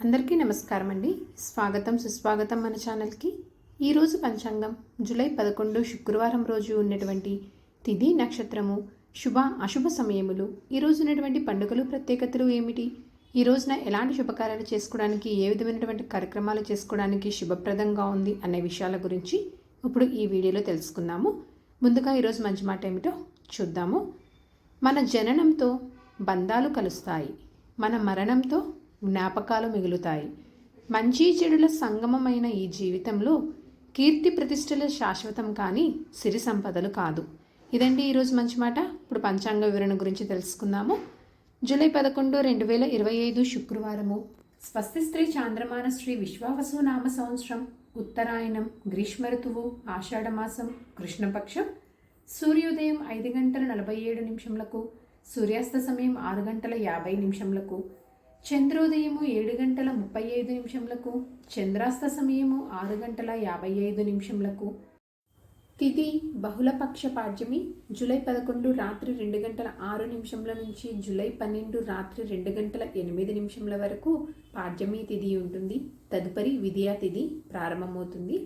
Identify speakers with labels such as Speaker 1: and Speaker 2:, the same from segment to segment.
Speaker 1: అందరికీ నమస్కారం అండి. స్వాగతం సుస్వాగతం మన ఛానల్కి. ఈరోజు పంచాంగం జూలై 11 శుక్రవారం రోజు ఉన్నటువంటి తిథి నక్షత్రము శుభ అశుభ సమయములు, ఈరోజు ఉన్నటువంటి పండుగలు ప్రత్యేకతలు ఏమిటి, ఈ రోజున ఎలాంటి శుభకార్యాలు చేసుకోవడానికి, ఏ విధమైనటువంటి కార్యక్రమాలు చేసుకోవడానికి శుభప్రదంగా ఉంది అనే విషయాల గురించి ఇప్పుడు ఈ వీడియోలో తెలుసుకుందాము. ముందుగా ఈరోజు మంచి మాట ఏమిటో చూద్దాము. మన జననంతో బంధాలు కలుస్తాయి, మన మరణంతో జ్ఞాపకాలు మిగులుతాయి. మంచి చెడుల సంగమమైన ఈ జీవితంలో కీర్తి ప్రతిష్టల శాశ్వతం కానీ సిరి సంపదలు కాదు. ఇదండి ఈరోజు మంచి మాట. ఇప్పుడు పంచాంగ వివరణ గురించి తెలుసుకుందాము. జూలై 11, 2025 శుక్రవారము. స్వస్తి స్త్రీ చాంద్రమాన శ్రీ విశ్వావసు నామ సంవత్సరం, ఉత్తరాయణం, గ్రీష్మ ఋతువు, ఆషాఢమాసం, కృష్ణపక్షం. సూర్యోదయం 5:47, సూర్యాస్త సమయం 6:50, చంద్రోదయము 7:35, చంద్రాస్త సమయము 6:55. తిథి బహుళపక్ష పాడ్యమి. జూలై 11 రాత్రి 2:06 నుంచి జూలై 12 రాత్రి 2:08 వరకు పాడ్యమి తిథి ఉంటుంది. తదుపరి విద్యా తిథి ప్రారంభమవుతుంది.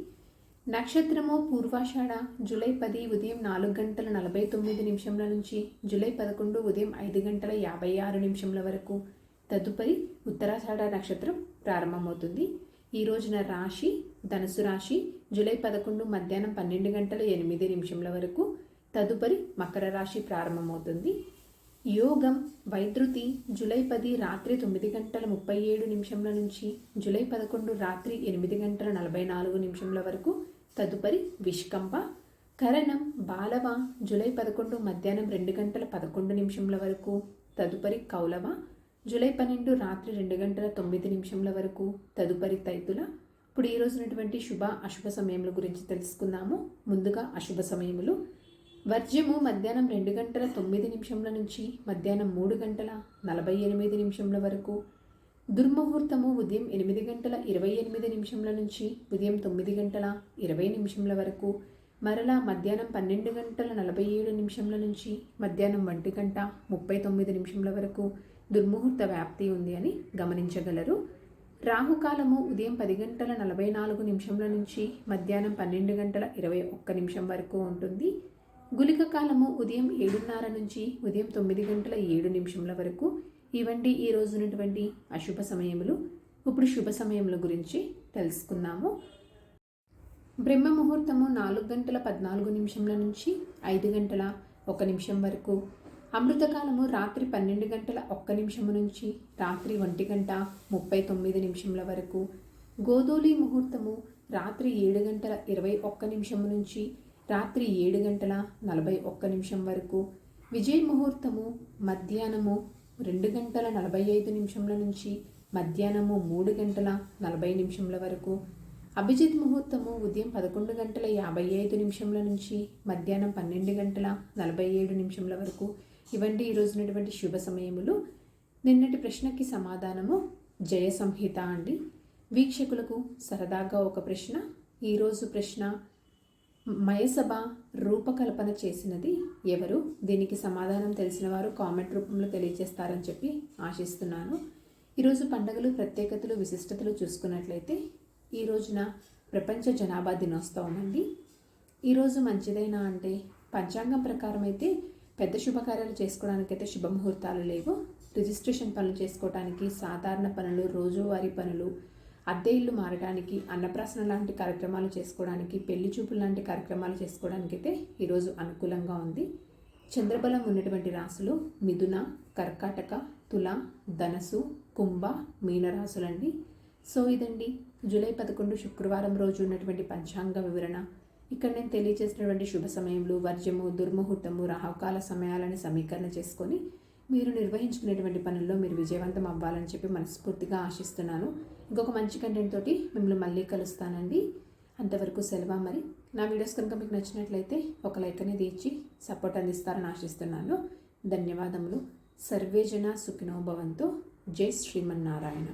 Speaker 1: నక్షత్రము పూర్వాషాఢ. జూలై 10 ఉదయం 4:49 నుంచి జూలై 11 ఉదయం 5:56 వరకు. తదుపరి ఉత్తరాషాఢ నక్షత్రం ప్రారంభమవుతుంది. ఈ రోజున రాశి ధనుసు రాశి. జూలై 11 మధ్యాహ్నం 12:08 వరకు. తదుపరి మకర రాశి ప్రారంభమవుతుంది. యోగం వైద్యుతి. జూలై 10 రాత్రి 9:37 నుంచి జూలై 11 రాత్రి 8:44 వరకు. తదుపరి విష్కంప. కరణం బాలవ. జూలై 11 మధ్యాహ్నం 2:11 వరకు. తదుపరి కౌలవ. జూలై 12 రాత్రి 2:09 వరకు. తదుపరి తైతుల. ఇప్పుడు ఈ రోజునటువంటి శుభ అశుభ సమయముల గురించి తెలుసుకుందాము. ముందుగా అశుభ సమయములు. వర్జ్యము మధ్యాహ్నం 2:09 నుంచి మధ్యాహ్నం 3:48 వరకు. దుర్ముహూర్తము ఉదయం 8:28 నుంచి ఉదయం 9:20 వరకు. మరలా మధ్యాహ్నం 12:47 నుంచి మధ్యాహ్నం 1:39 వరకు దుర్ముహూర్త వ్యాప్తి ఉంది అని గమనించగలరు. రాహుకాలము ఉదయం 10:44 నుంచి మధ్యాహ్నం 12:21 వరకు ఉంటుంది. గుళిక కాలము ఉదయం 7:30 నుంచి ఉదయం 9:07 వరకు. ఇవండి ఈ రోజునటువంటి అశుభ సమయములు. ఇప్పుడు శుభ సమయముల గురించి తెలుసుకుందాము. బ్రహ్మ ముహూర్తము 4:14 నుంచి 5:01 వరకు. అమృతకాలము రాత్రి 12:01 నుంచి రాత్రి 1:39 వరకు. గోధూళి ముహూర్తము రాత్రి 7:21 నుంచి రాత్రి 7:41 వరకు. విజయ ముహూర్తము మధ్యాహ్నము 2:45 నుంచి మధ్యాహ్నము 3:40 వరకు. అభిజిత్ ముహూర్తము ఉదయం 11:55 నుంచి మధ్యాహ్నం 12:47 వరకు. ఇవండి ఈ రోజునటువంటి శుభ సమయములు. నిన్నటి ప్రశ్నకి సమాధానము జయ సంహిత అండి. వీక్షకులకు సరదాగా ఒక ప్రశ్న. ఈరోజు ప్రశ్న, మయసభ రూపకల్పన చేసినది ఎవరు? దీనికి సమాధానం తెలిసిన వారు కామెంట్ రూపంలో తెలియజేస్తారని చెప్పి ఆశిస్తున్నాను. ఈరోజు పండుగలు ప్రత్యేకతలు విశిష్టతలు చూసుకున్నట్లయితే ఈ రోజున ప్రపంచ జనాభా దినోత్సవం అండి. ఈరోజు మంచిదైనా అంటే పంచాంగం ప్రకారం అయితే పెద్ద శుభకార్యాలు చేసుకోవడానికైతే శుభముహూర్తాలు లేవు. రిజిస్ట్రేషన్ పనులు చేసుకోవడానికి, సాధారణ పనులు, రోజువారీ పనులు, అద్దె ఇల్లు మారడానికి, అన్నప్రాసన లాంటి కార్యక్రమాలు చేసుకోవడానికి, పెళ్లి చూపులు లాంటి కార్యక్రమాలు చేసుకోవడానికైతే ఈరోజు అనుకూలంగా ఉంది. చంద్రబలం ఉన్నటువంటి రాశులు మిథున, కర్కాటక, తుల, ధనసు, కుంభ, మీనరాశులండి. సో ఇదండి జూలై 11 శుక్రవారం రోజు ఉన్నటువంటి పంచాంగ వివరణ. ఇక్కడ నేను తెలియజేసినటువంటి శుభ సమయంలో వర్జ్యము, దుర్ముహూర్తము, రాహుకాల సమయాలను సమీకరణ చేసుకొని మీరు నిర్వహించుకునేటువంటి పనుల్లో మీరు విజయవంతం అవ్వాలని చెప్పి మనస్ఫూర్తిగా ఆశిస్తున్నాను. ఇంకొక మంచి కంటెంట్ తోటి మిమ్మల్ని మళ్ళీ కలుస్తానండి. అంతవరకు సెలవు. మరి నా వీడియోస్ కనుక మీకు నచ్చినట్లయితే ఒక లైక్ అనేది ఇచ్చి సపోర్ట్ అందిస్తారని ఆశిస్తున్నాను. ధన్యవాదములు. సర్వేజన సుఖినో భవంతు. జై శ్రీమన్నారాయణ.